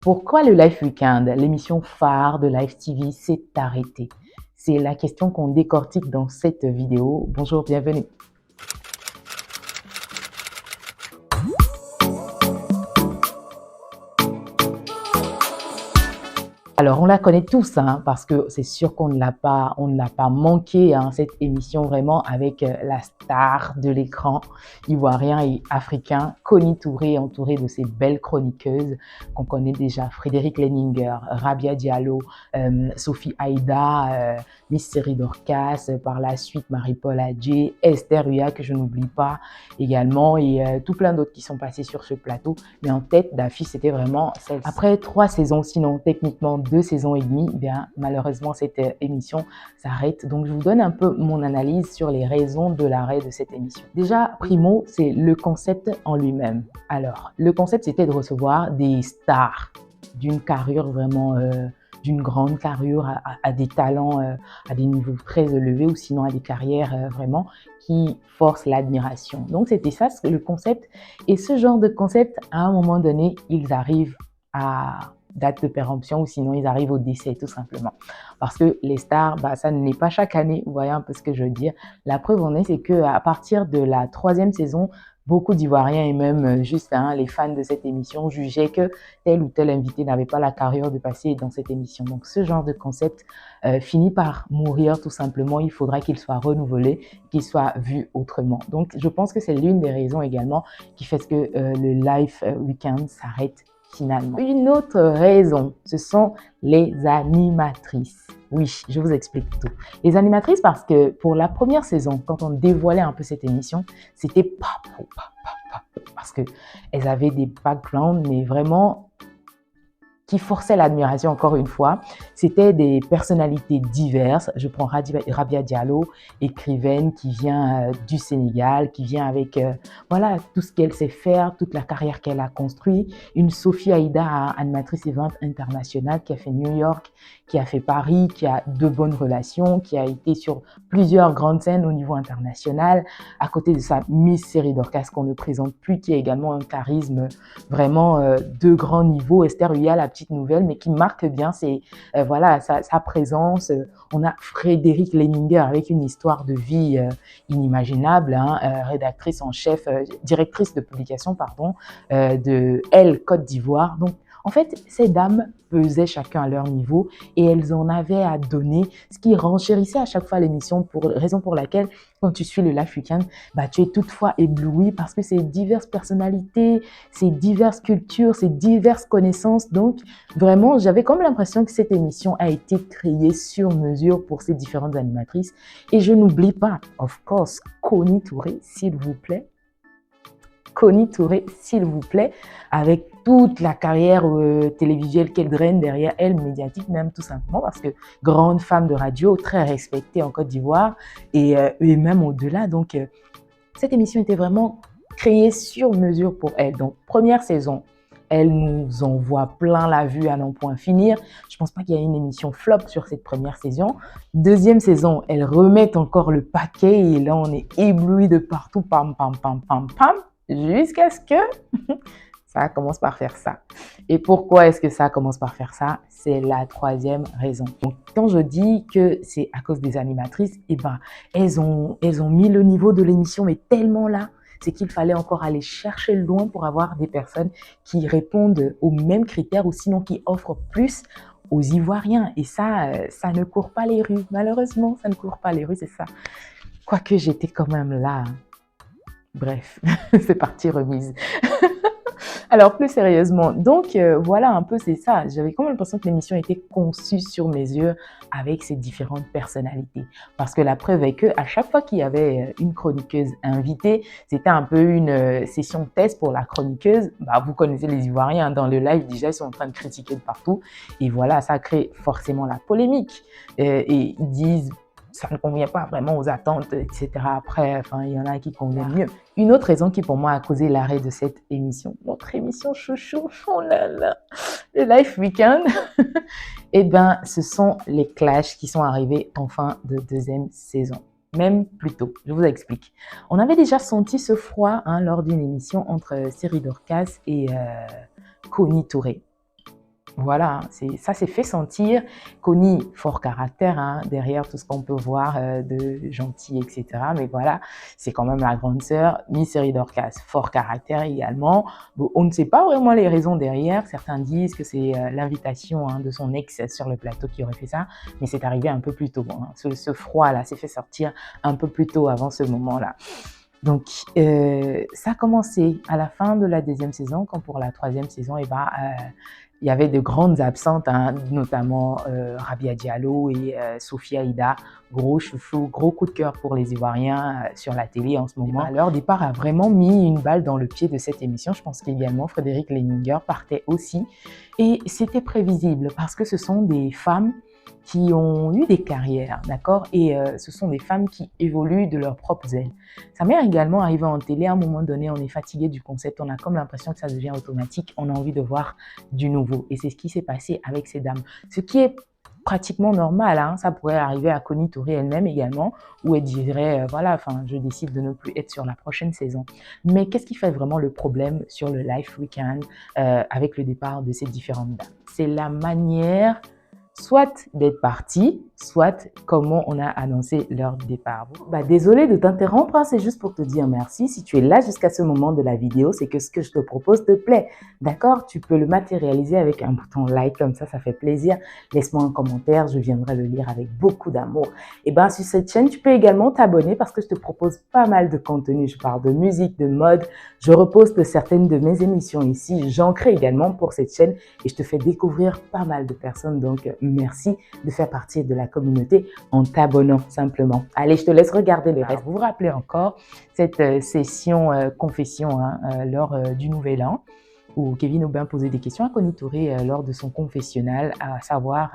Pourquoi le Live Weekend, l'émission phare de Live TV, s'est arrêtée? C'est la question qu'on décortique dans cette vidéo. Bonjour, bienvenue. Alors, on la connaît tous, hein, parce que c'est sûr qu'on ne l'a pas manqué, hein, cette émission vraiment avec la star de l'écran ivoirien et africain, Connie Touré, entourée de ses belles chroniqueuses qu'on connaît déjà, Frédéric Leninger, Rabia Diallo, Sophie Aïda, Miss Série Dorcas, par la suite Marie-Paul Adjé, Esther Huya, que je n'oublie pas également, et tout plein d'autres qui sont passés sur ce plateau. Mais en tête d'affiche, c'était vraiment celle-ci. Après 3 saisons, sinon techniquement 2 saisons et demie, bien malheureusement cette émission s'arrête. Donc je vous donne un peu mon analyse sur les raisons de l'arrêt de cette émission. Déjà, primo, c'est le concept en lui-même. Alors, le concept, c'était de recevoir des stars d'une carrure vraiment d'une grande carrure, à des talents, à des niveaux très élevés, ou sinon à des carrières vraiment qui forcent l'admiration. Donc c'était ça le concept. Et ce genre de concept, à un moment donné, ils arrivent à date de péremption, ou sinon ils arrivent au décès tout simplement. Parce que les stars, ça n'est pas chaque année, vous voyez un peu ce que je veux dire. La preuve en est, c'est qu'à partir de la 3e saison, beaucoup d'Ivoiriens et même juste les fans de cette émission jugeaient que tel ou tel invité n'avait pas la carrure de passer dans cette émission. Donc ce genre de concept finit par mourir tout simplement. Il faudra qu'il soit renouvelé, qu'il soit vu autrement. Donc je pense que c'est l'une des raisons également qui fait que le Live Weekend s'arrête finalement. Une autre raison, ce sont les animatrices. Oui, je vous explique tout. Les animatrices, parce que pour la première saison, quand on dévoilait un peu cette émission, c'était parce qu'elles avaient des backgrounds, mais vraiment qui forçaient l'admiration encore une fois. C'était des personnalités diverses. Je prends Rabia Diallo, écrivaine qui vient du Sénégal, qui vient avec voilà tout ce qu'elle sait faire, toute la carrière qu'elle a construite. Une Sophie Aïda, animatrice et vente internationale, qui a fait New York, qui a fait Paris, qui a de bonnes relations, qui a été sur plusieurs grandes scènes au niveau international. À côté de sa Miss Série Dorcas qu'on ne présente plus, qui a également un charisme vraiment de grand niveau. Esther Huya, la petite nouvelle, mais qui marque bien voilà, sa présence. On a Frédéric Leninger avec une histoire de vie inimaginable, rédactrice en chef, directrice de publication, pardon, de Elle Côte d'Ivoire. Donc, en fait, ces dames pesaient chacun à leur niveau et elles en avaient à donner, ce qui renchérissait à chaque fois l'émission, raison pour laquelle, quand tu suis le Live Weekend, tu es toutefois ébloui parce que c'est diverses personnalités, c'est diverses cultures, c'est diverses connaissances. Donc, vraiment, j'avais comme l'impression que cette émission a été créée sur mesure pour ces différentes animatrices. Et je n'oublie pas, of course, Connie Touré, s'il vous plaît. Connie Touré, s'il vous plaît, avec toute la carrière télévisuelle qu'elle draine derrière elle, médiatique même tout simplement, parce que grande femme de radio, très respectée en Côte d'Ivoire et même au-delà. Donc, cette émission était vraiment créée sur mesure pour elle. Donc, première saison, elle nous envoie plein la vue à n'en point finir. Je ne pense pas qu'il y ait une émission flop sur cette première saison. Deuxième saison, elle remet encore le paquet et là, on est ébloui de partout, pam, pam, pam, pam, pam, jusqu'à ce que ça commence par faire ça. Et pourquoi est-ce que ça commence par faire ça? C'est la 3e raison. Donc, quand je dis que c'est à cause des animatrices, elles ont mis le niveau de l'émission, mais tellement là, c'est qu'il fallait encore aller chercher loin pour avoir des personnes qui répondent aux mêmes critères ou sinon qui offrent plus aux Ivoiriens. Et ça, ça ne court pas les rues. Malheureusement, ça ne court pas les rues, c'est ça. Quoique j'étais quand même là. Bref, c'est parti remise. Alors, plus sérieusement, donc voilà un peu, c'est ça. J'avais comme l'impression que l'émission était conçue sur mesure avec ces différentes personnalités. Parce que la preuve est qu'à chaque fois qu'il y avait une chroniqueuse invitée, c'était un peu une session test pour la chroniqueuse. Vous connaissez les Ivoiriens, dans le live déjà, ils sont en train de critiquer de partout. Et voilà, ça crée forcément la polémique. Et ils disent ça ne convient pas vraiment aux attentes, etc. Après, il y en a qui conviennent mieux. Une autre raison qui pour moi a causé l'arrêt de cette émission, notre émission chouchou, oh là là, le Live Weekend, ce sont les clashs qui sont arrivés en fin de 2e saison. Même plus tôt, je vous explique. On avait déjà senti ce froid lors d'une émission entre Série Dorcas et Connie Touré. Voilà, ça s'est fait sentir. Connie, fort caractère, hein, derrière tout ce qu'on peut voir de gentil, etc. Mais voilà, c'est quand même la grande sœur. Mystery Dorcas, fort caractère également. Bon, on ne sait pas vraiment les raisons derrière. Certains disent que c'est l'invitation de son ex sur le plateau qui aurait fait ça, mais c'est arrivé un peu plus tôt. Hein. Ce froid-là s'est fait sortir un peu plus tôt avant ce moment-là. Donc, ça a commencé à la fin de la deuxième saison, quand pour la troisième saison, il y avait de grandes absentes, hein, notamment Rabia Diallo et Sophie Aïda. Gros chouchou, gros coup de cœur pour les Ivoiriens sur la télé en ce moment. Leur départ a vraiment mis une balle dans le pied de cette émission. Je pense qu'également Frédéric Leninger partait aussi. Et c'était prévisible parce que ce sont des femmes qui ont eu des carrières, d'accord? Et ce sont des femmes qui évoluent de leurs propres ailes. Ça m'est également arrivé en télé, à un moment donné, on est fatigué du concept, on a comme l'impression que ça devient automatique, on a envie de voir du nouveau. Et c'est ce qui s'est passé avec ces dames. Ce qui est pratiquement normal, hein. Ça pourrait arriver à Connie Touré elle-même également, où elle dirait, voilà, enfin, je décide de ne plus être sur la prochaine saison. Mais qu'est-ce qui fait vraiment le problème sur le Life Weekend avec le départ de ces différentes dames? C'est la manière soit d'être parti, soit comment on a annoncé leur départ. Désolé de t'interrompre, hein, c'est juste pour te dire merci. Si tu es là jusqu'à ce moment de la vidéo, c'est que ce que je te propose te plaît. D'accord? Tu peux le matérialiser avec un bouton like, comme ça fait plaisir. Laisse-moi un commentaire, je viendrai le lire avec beaucoup d'amour. Et sur cette chaîne, tu peux également t'abonner parce que je te propose pas mal de contenu. Je parle de musique, de mode, je reposte certaines de mes émissions ici. J'en crée également pour cette chaîne et je te fais découvrir pas mal de personnes. Donc, merci de faire partie de la communauté en t'abonnant simplement. Allez, je te laisse regarder le reste. Vous vous rappelez encore cette session confession lors du Nouvel An où Kevin Aubin posait des questions à Connie Touré lors de son confessionnal, à savoir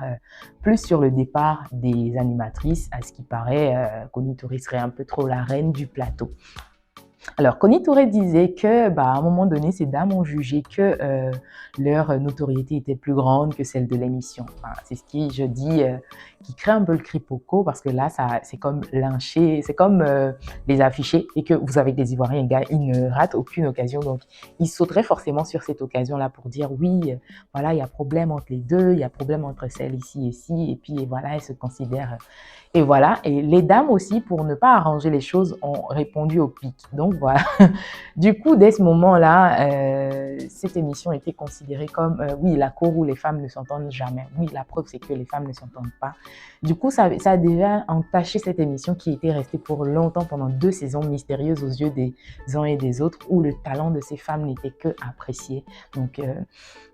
plus sur le départ des animatrices. À ce qui paraît, Connie Touré serait un peu trop la reine du plateau. Alors, Connie Touré disait que, à un moment donné, ces dames ont jugé que leur notoriété était plus grande que celle de l'émission. Enfin, c'est ce qui, je dis, qui crée un peu le quiproquo parce que là, c'est comme lyncher, c'est comme les afficher et que vous avez des Ivoiriens, gars, ils ne ratent aucune occasion. Donc, ils sauteraient forcément sur cette occasion-là pour dire oui, voilà, il y a problème entre les deux, il y a problème entre celle ici et ci, et puis voilà, elles se considèrent. Et voilà, et les dames aussi, pour ne pas arranger les choses, ont répondu au pic. Donc voilà, du coup, dès ce moment-là, cette émission était considérée comme, oui, la cour où les femmes ne s'entendent jamais. Oui, la preuve, c'est que les femmes ne s'entendent pas. Du coup, ça a déjà entaché cette émission qui était restée pour longtemps, pendant 2 saisons mystérieuses aux yeux des uns et des autres, où le talent de ces femmes n'était que apprécié. Donc,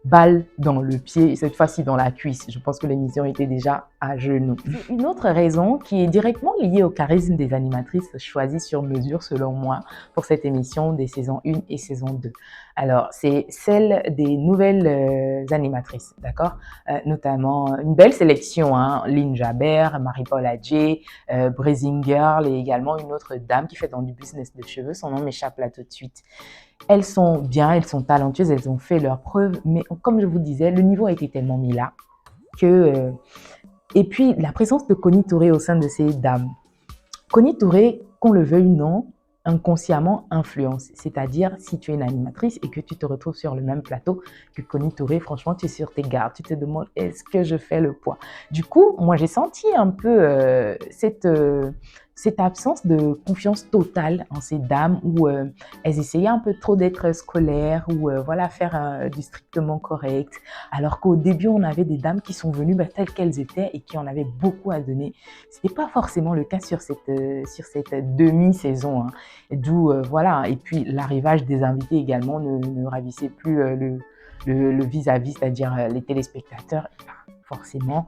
balle dans le pied, et cette fois-ci dans la cuisse. Je pense que l'émission était déjà à genoux. Une autre raison qui est directement liée au charisme des animatrices choisies sur mesure, selon moi, pour cette émission des saisons 1 et saison 2. Alors, c'est celle des nouvelles animatrices, d'accord? Notamment une belle sélection, hein? Lynn Jabert, Marie-Paul Adjé, Brazing Girl et également une autre dame qui fait dans du business de cheveux. Son nom m'échappe là tout de suite. Elles sont bien, elles sont talentueuses, elles ont fait leurs preuves, mais comme je vous disais, le niveau a été tellement mis là que... Et puis, la présence de Connie Touré au sein de ces dames. Connie Touré, qu'on le veuille ou non, inconsciemment influence. C'est-à-dire, si tu es une animatrice et que tu te retrouves sur le même plateau que Connie Touré, franchement, tu es sur tes gardes. Tu te demandes, est-ce que je fais le poids? Du coup, moi, j'ai senti un peu cette absence de confiance totale en ces dames où elles essayaient un peu trop d'être scolaires ou voilà, faire du strictement correct. Alors qu'au début, on avait des dames qui sont venues telles qu'elles étaient et qui en avaient beaucoup à donner. Ce n'était pas forcément le cas sur cette demi-saison. Hein. D'où, voilà, et puis l'arrivage des invités également ne ravissait plus le vis-à-vis, c'est-à-dire les téléspectateurs. Forcément,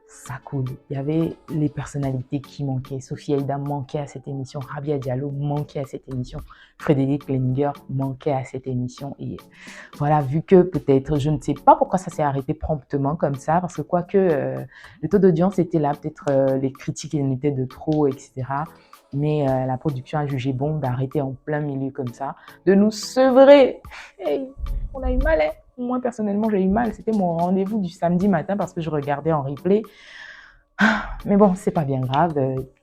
ça coule. Il y avait les personnalités qui manquaient. Sophie Aïda manquait à cette émission. Rabia Diallo manquait à cette émission. Frédéric Leninger manquait à cette émission. Et voilà, vu que peut-être, je ne sais pas pourquoi ça s'est arrêté promptement comme ça, parce que quoique le taux d'audience était là, peut-être les critiques en étaient de trop, etc. Mais la production a jugé bon d'arrêter en plein milieu comme ça, de nous sevrer. Hey, on a eu mal, hein? Moi, personnellement, j'ai eu mal. C'était mon rendez-vous du samedi matin parce que je regardais en replay. Mais bon, c'est pas bien grave.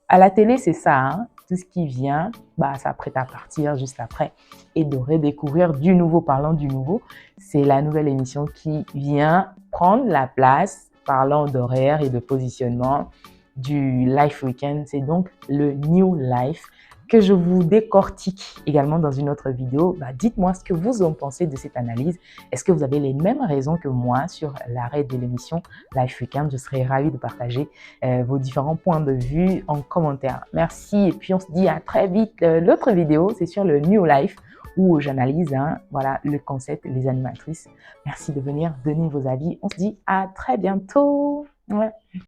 À la télé, c'est ça. Hein? tout ce qui vient s'apprête à partir juste après et de redécouvrir du nouveau. Parlant du nouveau, c'est la nouvelle émission qui vient prendre la place, parlant d'horaire et de positionnement, du Life Weekend. C'est donc le New Life que je vous décortique également dans une autre vidéo. Dites-moi ce que vous en pensez de cette analyse. Est-ce que vous avez les mêmes raisons que moi sur l'arrêt de l'émission Life Weekend? Je serais ravie de partager vos différents points de vue en commentaire. Merci et puis on se dit à très vite. L'autre vidéo, c'est sur le New Life où j'analyse voilà, le concept, les animatrices. Merci de venir donner vos avis. On se dit à très bientôt. Ouais.